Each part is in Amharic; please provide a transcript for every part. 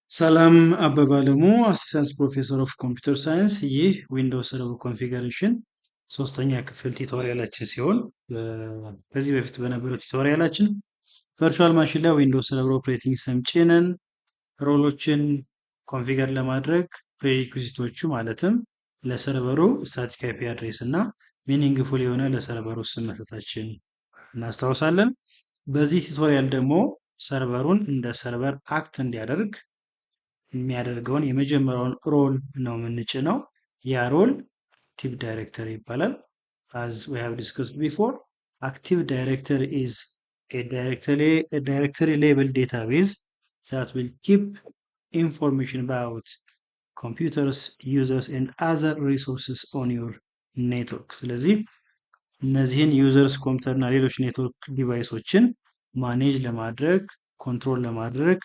ሰላም አበባ አለሙ አሲስታንት ፕሮፌሰር ኦፍ ኮምፒውተር ሳይንስ። ይህ ዊንዶውስ ሰርቨር ኮንፊገሬሽን ሶስተኛ ክፍል ቱቶሪያላችን ሲሆን ከዚህ በፊት በነበረው ቱቶሪያላችን ቨርቹዋል ማሽን ላይ ዊንዶውስ ሰርቨር ኦፕሬቲንግ ሲስተም ጭነን ሮሎችን ኮንፊገር ለማድረግ ፕሬሪኩዚቶቹ ማለትም ለሰርቨሩ ስታቲክ አይፒ አድሬስ እና ሚኒንግፉል የሆነ ለሰርቨሩ ስም መስጠታችን እናስታውሳለን። በዚህ ቱቶሪያል ደግሞ ሰርቨሩን እንደ ሰርቨር አክት እንዲያደርግ የሚያደርገውን የመጀመሪያውን ሮል ነው የምንጭነው። ያ ሮል አክቲቭ ዳይሬክተሪ ይባላል። as we have discussed before, active directory is a directory labeled database that will keep information about computers, users and other resources on your network። ስለዚህ እነዚህን ዩዘርስ ኮምፒውተር እና ሌሎች ኔትወርክ ዲቫይሶችን ማኔጅ ለማድረግ ኮንትሮል ለማድረግ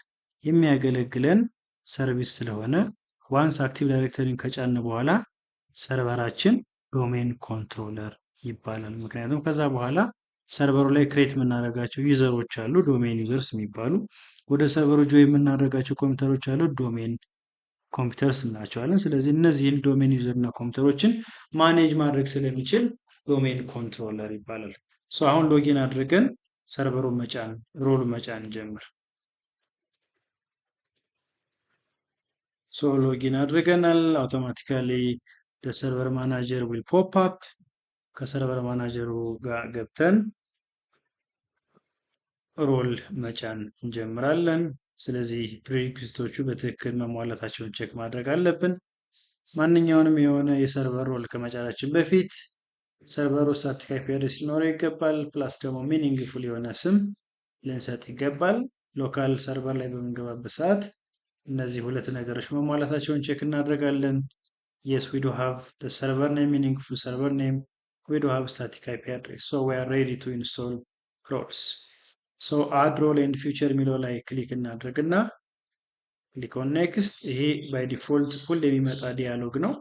የሚያገለግለን ሰርቪስ ስለሆነ ዋንስ አክቲቭ ዳይሬክተሪን ከጫነ በኋላ ሰርቨራችን ዶሜን ኮንትሮለር ይባላል። ምክንያቱም ከዛ በኋላ ሰርቨሩ ላይ ክሬት የምናደርጋቸው ዩዘሮች አሉ፣ ዶሜን ዩዘርስ የሚባሉ። ወደ ሰርቨሩ ጆይን የምናደርጋቸው ኮምፒውተሮች አሉ፣ ዶሜን ኮምፒውተርስ እንላቸዋለን። ስለዚህ እነዚህን ዶሜን ዩዘር እና ኮምፒውተሮችን ማኔጅ ማድረግ ስለሚችል ዶሜን ኮንትሮለር ይባላል። አሁን ሎጊን አድርገን ሰርቨሩን መጫን ሮሉን መጫን ጀምር። ሎጊን አድርገናል። አውቶማቲካሊ ሰርቨር ማናጀር ዊል ፖፕ አፕ። ከሰርቨር ማናጀሩ ጋር ገብተን ሮል መጫን እንጀምራለን። ስለዚህ ፕሪሪኩዚቶቹ በትክክል መሟላታቸውን ቼክ ማድረግ አለብን። ማንኛውንም የሆነ የሰርቨር ሮል ከመጫናችን በፊት ሰርቨሩ ስታቲክ አይፒ አድሬስ ሊኖረው ይገባል። ፕላስ ደግሞ ሚኒንግፉል የሆነ ስም ልንሰጥ ይገባል። ሎካል ሰርቨር ላይ በምንገባበት ሰዓት እነዚህ ሁለት ነገሮች መሟላታቸውን ቼክ እናደርጋለን። yes we do have the server name, meaningful server name, we do have static IP address, so we are ready to install roles. add role and feature የሚለው ላይ ክሊክ እናድርግና ክሊክ ኦን ኔክስት። ይሄ ባይ ዲፎልት ሁሌ የሚመጣ ዲያሎግ ነው።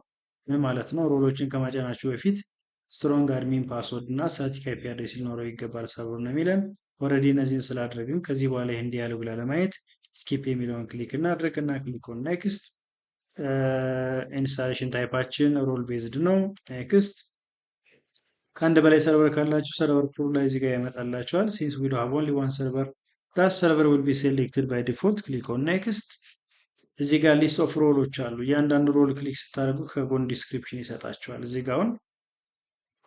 ምን ማለት ነው? ሮሎችን ከማጫናችሁ በፊት ስትሮንግ አድሚን ፓስወርድ እና ስታቲክ አይፒ አድሬስ ሊኖረው ይገባል ሰርቨሩ ነው የሚለን። ኦልሬዲ እነዚህን ስላደረግን ከዚህ በኋላ ይህን ዲያሎግ ላለማየት ስኪፕ የሚለውን ክሊክ እናድርግና ክሊክ ኦን ኔክስት። ኢንስታሌሽን ታይፓችን ሮል ቤዝድ ነው። ኔክስት። ከአንድ በላይ ሰርቨር ካላችሁ ሰርቨር ፑል ላይ እዚህ ጋር ያመጣላችኋል። ሲንስ ዊ ዱ ሃቭ ኦንሊ ዋን ሰርቨር ዳት ሰርቨር ዊል ቢ ሴሌክትድ ባይ ዲፎልት። ክሊክ ኦን ኔክስት። እዚህ ጋር ሊስት ኦፍ ሮሎች አሉ። እያንዳንዱ ሮል ክሊክ ስታደርጉ ከጎን ዲስክሪፕሽን ይሰጣችኋል። እዚህ ጋር አሁን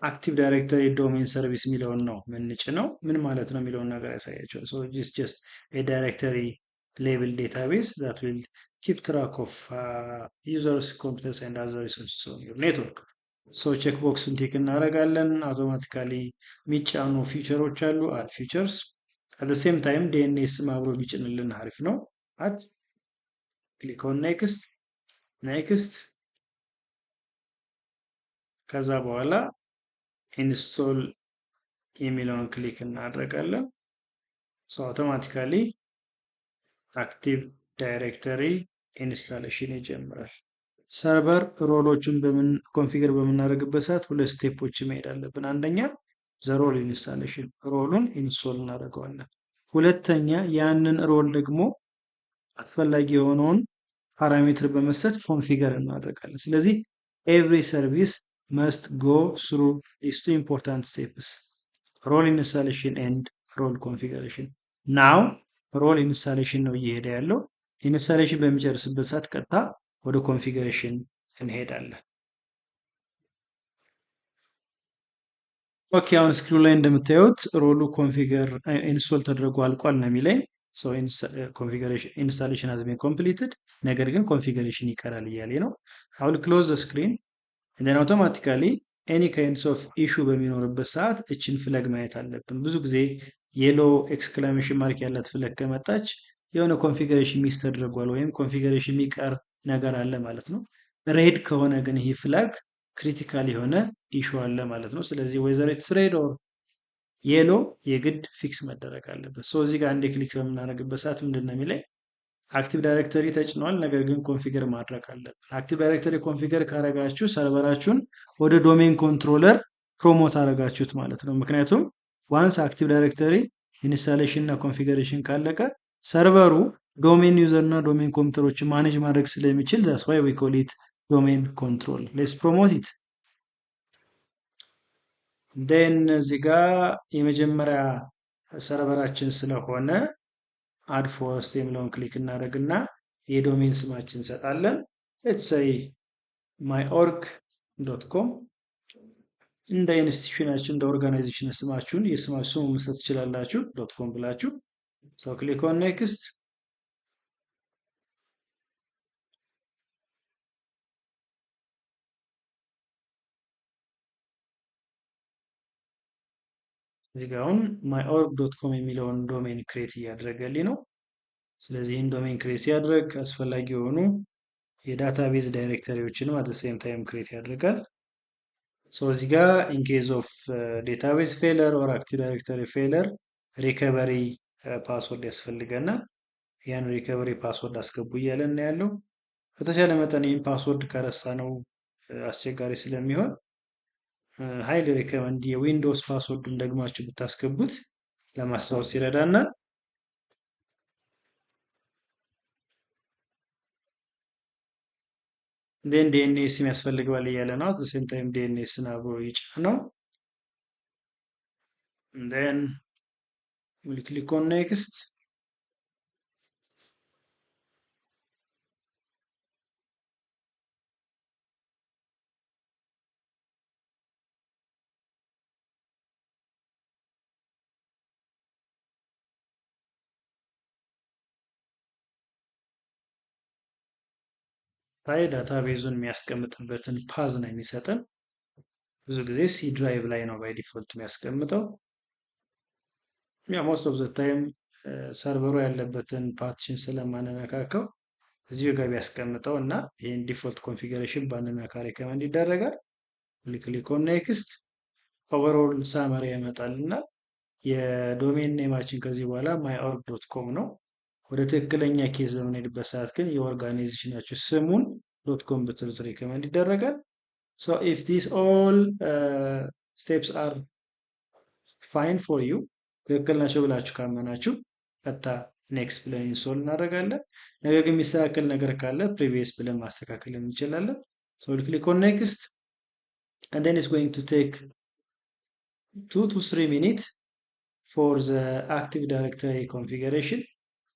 አክቲቭ ዳይሬክተሪ ዶሜን ሰርቪስ የሚለውን ነው ምንጭነው። ምን ማለት ነው የሚለውን ነገር ያሳያችኋል። ሶ ጀስት ኤ ዳይሬክተሪ label database that will keep track of users, computers and other resources on your network. ቼክ ቦክሱን ቲክ እናደርጋለን። አውቶማቲካሊ የሚጫኑ ፊቸሮች አሉ፣ አድ ፊቸርስ። አት ዘ ሴም ታይም ዲኤንኤስ አብሮ ቢጭንልን አሪፍ ነው። አድ ክሊክ ኦን ኔክስት ኔክስት። ከዛ በኋላ ኢንስቶል የሚለውን ክሊክ እናደርጋለን። አውቶማቲካሊ አክቲቭ ዳይሬክተሪ ኢንስታሌሽን ይጀምራል። ሰርቨር ሮሎችን ኮንፊገር በምናደርግበት ሰዓት ሁለት ስቴፖች መሄድ አለብን። አንደኛ ዘ ሮል ኢንስታሌሽን፣ ሮሉን ኢንስቶል እናደርገዋለን። ሁለተኛ ያንን ሮል ደግሞ አስፈላጊ የሆነውን ፓራሜትር በመስጠት ኮንፊገር እናደርጋለን። ስለዚህ ኤቭሪ ሰርቪስ መስት ጎ ስሩ ዲስ ቱ ኢምፖርታንት ስቴፕስ፣ ሮል ኢንስታሌሽን ኤንድ ሮል ኮንፊገሬሽን። ናው ሮል ኢንስታሌሽን ነው እየሄደ ያለው። ኢንስታሌሽን በሚጨርስበት ሰዓት ቀጥታ ወደ ኮንፊገሬሽን እንሄዳለን። ኦኬ፣ አሁን ስክሪኑ ላይ እንደምታዩት ሮሉ ኮንፊገር ኢንስቶል ተደርጎ አልቋል ነው የሚለኝ። ኮንፊገሬሽን ኢንስታሌሽን ሃዝ ቢን ኮምፕሊትድ፣ ነገር ግን ኮንፊገሬሽን ይቀራል እያለ ነው። አይ ዊል ክሎዝ ዘ ስክሪን and then automatically any kinds of issue በሚኖርበት ሰዓት እችን ፍለግ ማየት አለብን። ብዙ ጊዜ የሎ ኤክስክላሜሽን ማርክ ያላት ፍለግ ከመጣች የሆነ ኮንፊገሬሽን ሚስ ተደርጓል ወይም ኮንፊገሬሽን የሚቀር ነገር አለ ማለት ነው። ሬድ ከሆነ ግን ይሄ ፍላግ ክሪቲካል የሆነ ኢሹ አለ ማለት ነው። ስለዚህ ወይዘር ኢትስ ሬድ ኦር የሎ የግድ ፊክስ መደረግ አለበት። እዚህ ጋር አንዴ ክሊክ በምናደርግበት ሰዓት ምንድን ነው የሚለኝ? አክቲቭ ዳይሬክተሪ ተጭኗል፣ ነገር ግን ኮንፊገር ማድረግ አለብን። አክቲቭ ዳይሬክተሪ ኮንፊገር ካረጋችሁ ሰርቨራችሁን ወደ ዶሜን ኮንትሮለር ፕሮሞት አረጋችሁት ማለት ነው። ምክንያቱም ዋንስ አክቲቭ ዳይሬክተሪ ኢንስታሌሽን እና ኮንፊገሬሽን ካለቀ ሰርቨሩ ዶሜን ዩዘር እና ዶሜን ኮምፒውተሮችን ማኔጅ ማድረግ ስለሚችል ዛስ ዋይ ዊ ኮል ኢት ዶሜን ኮንትሮል። ሌትስ ፕሮሞት ኢት። ዴን እዚህ ጋር የመጀመሪያ ሰርቨራችን ስለሆነ አድ ፎረስት የሚለውን ክሊክ እናደርግና የዶሜን ስማችን እንሰጣለን። ሌትስ ሴይ ማይ ኦርግ ዶት ኮም። እንደ ኢንስቲትዩሽናችን እንደ ኦርጋናይዜሽን ስማችሁን የስማችሁ ስሙ መስጠት ትችላላችሁ። ዶት ኮም ብላችሁ ሰው ክሊክ ኦን ኔክስት። እዚህ ጋር አሁን ማይ ኦርግ ዶት ኮም የሚለውን ዶሜን ክሬት እያደረገልኝ ነው። ስለዚህ ይህን ዶሜን ክሬት ሲያደርግ አስፈላጊ የሆኑ የዳታቤዝ ዳይሬክተሪዎችንም አት ሴም ታይም ክሬት ያደርጋል። ሶ እዚህ ጋር ኢን ኬዝ ኦፍ ዴታቤዝ ፌለር ኦር አክቲቭ ዳይሬክተሪ ፌለር ሪከቨሪ ፓስወርድ ያስፈልገናል። ያን ሪከቨሪ ፓስወርድ አስገቡ እያለን ነው ያለው። በተቻለ መጠን ይህን ፓስወርድ ከረሳ ነው አስቸጋሪ ስለሚሆን ሀይሊ ሪከመንድ የዊንዶውስ ፓስወርዱን ደግማችሁ ብታስገቡት ለማስታወስ ይረዳናል። ዴን ዲኤንኤስ ያስፈልገዋል እያለ ነው። አት ሴም ታይም ዲኤንኤስን አብሮ ይጫነው። ዴን ዊል ክሊክ ኦን ኔክስት። ታይ ዳታቤዙን የሚያስቀምጥበትን ፓዝ ነው የሚሰጠን። ብዙ ጊዜ ሲ ድራይቭ ላይ ነው ባይ ዲፎልት የሚያስቀምጠው። ያ ሞስት ኦፍ ዘ ታይም ሰርቨሩ ያለበትን ፓርቲሽን ስለማንነካከው እዚሁ ጋር ቢያስቀምጠው እና ይህን ዲፎልት ኮንፊገሬሽን ባንነካ ሪከመንድ ይደረጋል። ክሊክ ኦን ኔክስት። ኦቨርኦል ሳመሪ ያመጣል እና የዶሜን ኔማችን ከዚህ በኋላ ማይ ኦርግ ዶት ኮም ነው። ወደ ትክክለኛ ኬዝ በምንሄድበት ሰዓት ግን የኦርጋናይዜሽናችሁ ስሙን ዶት ኮም ብትሉት ሪከመንድ ይደረጋል። ሶ ኢፍ ዲስ ኦል ስቴፕስ አር ፋይን ፎር ዩ ትክክል ናቸው ብላችሁ ካመናችሁ ቀጥታ ኔክስት ብለን ኢንስቶል እናደርጋለን። ነገር ግን የሚስተካከል ነገር ካለ ፕሪቪየስ ብለን ማስተካከል እንችላለን። ሶ ክሊክ ኦን ኔክስት and then it's going to take 2 to 3 minutes for the active directory configuration።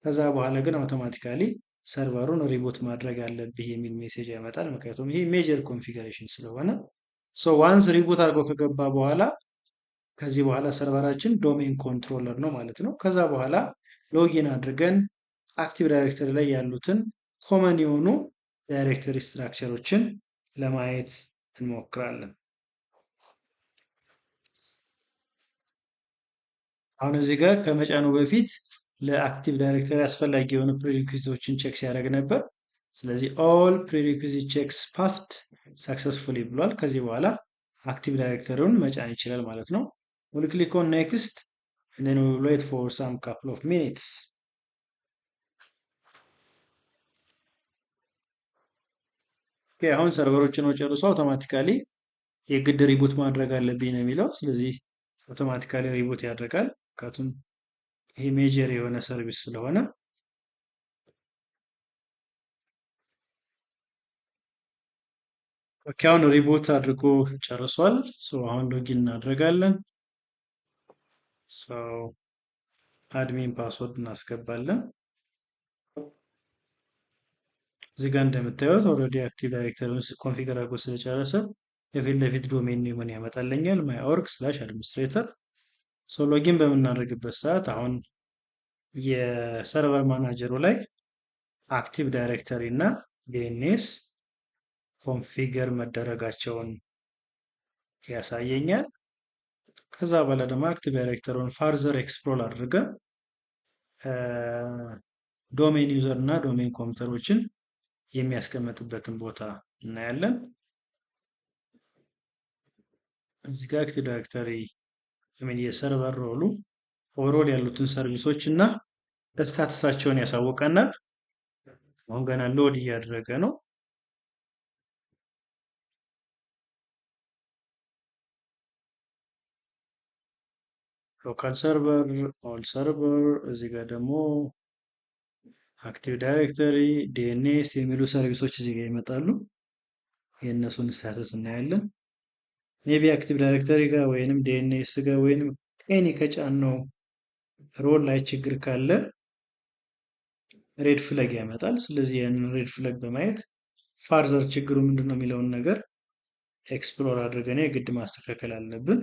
ከዛ በኋላ ግን አውቶማቲካሊ ሰርቨሩን ሪቡት ማድረግ አለብህ የሚል ሜሴጅ ያመጣል። ምክንያቱም ይሄ ሜጀር ኮንፊገሬሽን ስለሆነ ሶ ዋንስ ሪቡት አድርጎ ከገባ በኋላ ከዚህ በኋላ ሰርቨራችን ዶሜን ኮንትሮለር ነው ማለት ነው። ከዛ በኋላ ሎጊን አድርገን አክቲቭ ዳይሬክተሪ ላይ ያሉትን ኮመን የሆኑ ዳይሬክተሪ ስትራክቸሮችን ለማየት እንሞክራለን። አሁን እዚህ ጋር ከመጫኑ በፊት ለአክቲቭ ዳይሬክተሪ አስፈላጊ የሆኑ ፕሪሪኩዊዚቶችን ቼክ ሲያደርግ ነበር። ስለዚህ ኦል ፕሪሪኩዊዚት ቼክስ ፓስድ ሰክሰስፉሊ ብሏል። ከዚህ በኋላ አክቲቭ ዳይሬክተሪውን መጫን ይችላል ማለት ነው። ዊል ክሊክ ኦን ኔክስት and then we will wait for some couple of minutes። አሁን ሰርቨሮችን ነው ጨርሶ አውቶማቲካሊ የግድ ሪቡት ማድረግ አለብኝ ነው የሚለው። ስለዚህ አውቶማቲካሊ ሪቡት ያደርጋል። ምክንያቱም ይሄ ሜጀር የሆነ ሰርቪስ ስለሆነ አሁን ሪቡት አድርጎ ጨርሷል። አሁን ሎጊን እናደርጋለን። አድሚን ፓስወርድ እናስገባለን። እዚህ ጋር እንደምታዩት ኦልሬዲ አክቲቭ ዳይሬክተሪውን ኮንፊገር አድርጎ ስለጨረሰ የፊት ለፊት ዶሜን ኔሙን ያመጣልኛል ማይ ኦርግ ስላሽ አድሚኒስትሬተር። ሎጊን በምናደርግበት ሰዓት አሁን የሰርቨር ማናጀሩ ላይ አክቲቭ ዳይሬክተሪ እና ዲኤንኤስ ኮንፊገር መደረጋቸውን ያሳየኛል። ከዛ በኋላ ደግሞ አክቲቭ ዳይሬክተሩን ፋርዘር ኤክስፕሎር አድርገን ዶሜን ዩዘር እና ዶሜን ኮምፒውተሮችን የሚያስቀምጥበትን ቦታ እናያለን። እዚህ ጋር አክቲቭ ዳይሬክተሪ የሰርቨር ሮሉ ኦቨርኦል ያሉትን ሰርቪሶች እና ስታተሳቸውን ያሳውቀናል። አሁን ገና ሎድ እያደረገ ነው። ሎካል ሰርቨር፣ ኦል ሰርቨር፣ እዚህ ጋር ደግሞ አክቲቭ ዳይሬክተሪ፣ ዲኤንኤስ የሚሉ ሰርቪሶች እዚህ ጋር ይመጣሉ። የእነሱን ስታተስ እናያለን። ሜቢ አክቲቭ ዳይሬክተሪ ጋር ወይንም ዲኤንኤስ ጋር ወይንም ኤኒ ከጫነው ሮል ላይ ችግር ካለ ሬድ ፍለግ ያመጣል። ስለዚህ ያንን ሬድ ፍለግ በማየት ፋርዘር ችግሩ ምንድነው የሚለውን ነገር ኤክስፕሎር አድርገን የግድ ማስተካከል አለብን።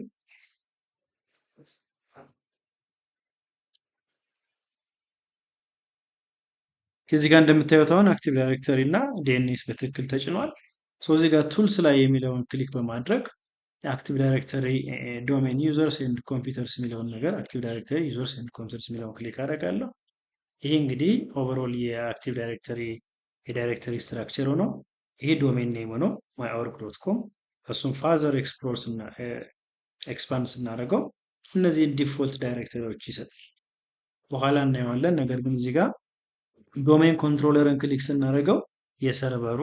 ከዚህ ጋር እንደምታዩት አሁን አክቲቭ ዳይሬክተሪ እና ዲኤንኤስ በትክክል ተጭኗል። እዚህ ጋር ቱልስ ላይ የሚለውን ክሊክ በማድረግ አክቲቭ ዳይሬክተሪ ዶሜን ዩዘርስ ኤንድ ኮምፒውተርስ የሚለውን ነገር አክቲቭ ዳይሬክተሪ ዩዘርስ ኤንድ ኮምፒውተርስ የሚለውን ክሊክ አደርጋለሁ። ይሄ እንግዲህ ኦቨርኦል የአክቲቭ ዳይሬክተሪ የዳይሬክተሪ ስትራክቸር ነው። ይሄ ዶሜን ኔም ነው myorg.com። እሱም ፋዘር ኤክስፓንድ ስናደርገው እነዚህን ዲፎልት ዳይሬክተሪዎች ይሰጣል። በኋላ እናየዋለን። ነገር ግን እዚህ ጋር ዶሜን ኮንትሮለርን ክሊክ ስናደርገው የሰርቨሩ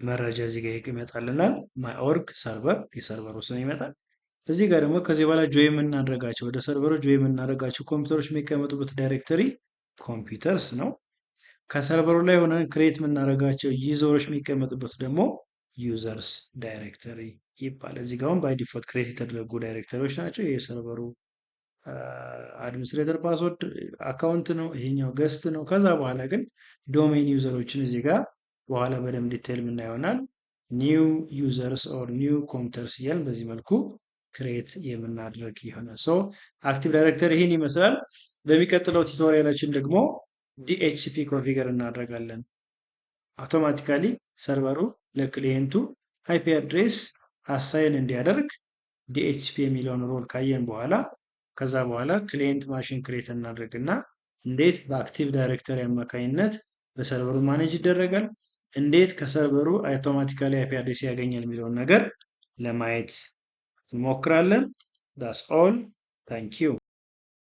መረጃ እዚህ ጋር ይመጣልናል። myorg ሰርቨር የሰርቨሩ ስም ይመጣል። እዚህ ጋር ደግሞ ከዚህ በኋላ ጆይን የምናደርጋቸው ወደ ሰርቨሩ ጆይን የምናደርጋቸው ኮምፒውተሮች የሚቀመጡበት ዳይሬክተሪ ኮምፒውተርስ ነው። ከሰርቨሩ ላይ ሆነን ክሬት የምናደርጋቸው ዩዘሮች የሚቀመጡበት ደግሞ ዩዘርስ ዳይሬክተሪ ይባላል። እዚህ ጋር ባይ ዲፎልት ክሬት የተደረጉ ዳይሬክተሪዎች ናቸው። የሰርቨሩ አድሚኒስትሬተር ፓስወርድ አካውንት ነው። ይሄኛው ገስት ነው። ከዛ በኋላ ግን ዶሜን ዩዘሮችን እዚህ ጋር በኋላ በደንብ ዲቴይል የምናየው ይሆናል። ኒው ዩዘርስ ኦር ኒው ኮምፒውተርስ እያልን በዚህ መልኩ ክሬት የምናደርግ ይሆናል። አክቲቭ ዳይሬክተሪ ይህን ይመስላል። በሚቀጥለው ቱቶሪያላችን ደግሞ ዲኤችሲፒ ኮንፊገር እናደርጋለን። አውቶማቲካሊ ሰርቨሩ ለክሊየንቱ አይፒ አድሬስ አሳይን እንዲያደርግ ዲኤችሲፒ የሚለውን ሮል ካየን በኋላ ከዛ በኋላ ክሊየንት ማሽን ክሬት እናደርግና እንዴት በአክቲቭ ዳይሬክተሪ አማካኝነት በሰርቨሩ ማኔጅ ይደረጋል፣ እንዴት ከሰርቨሩ አውቶማቲካሊ አይፒ አድሬስ ያገኛል የሚለውን ነገር ለማየት እንሞክራለን። ዳስ ኦል ታንክ ዩ።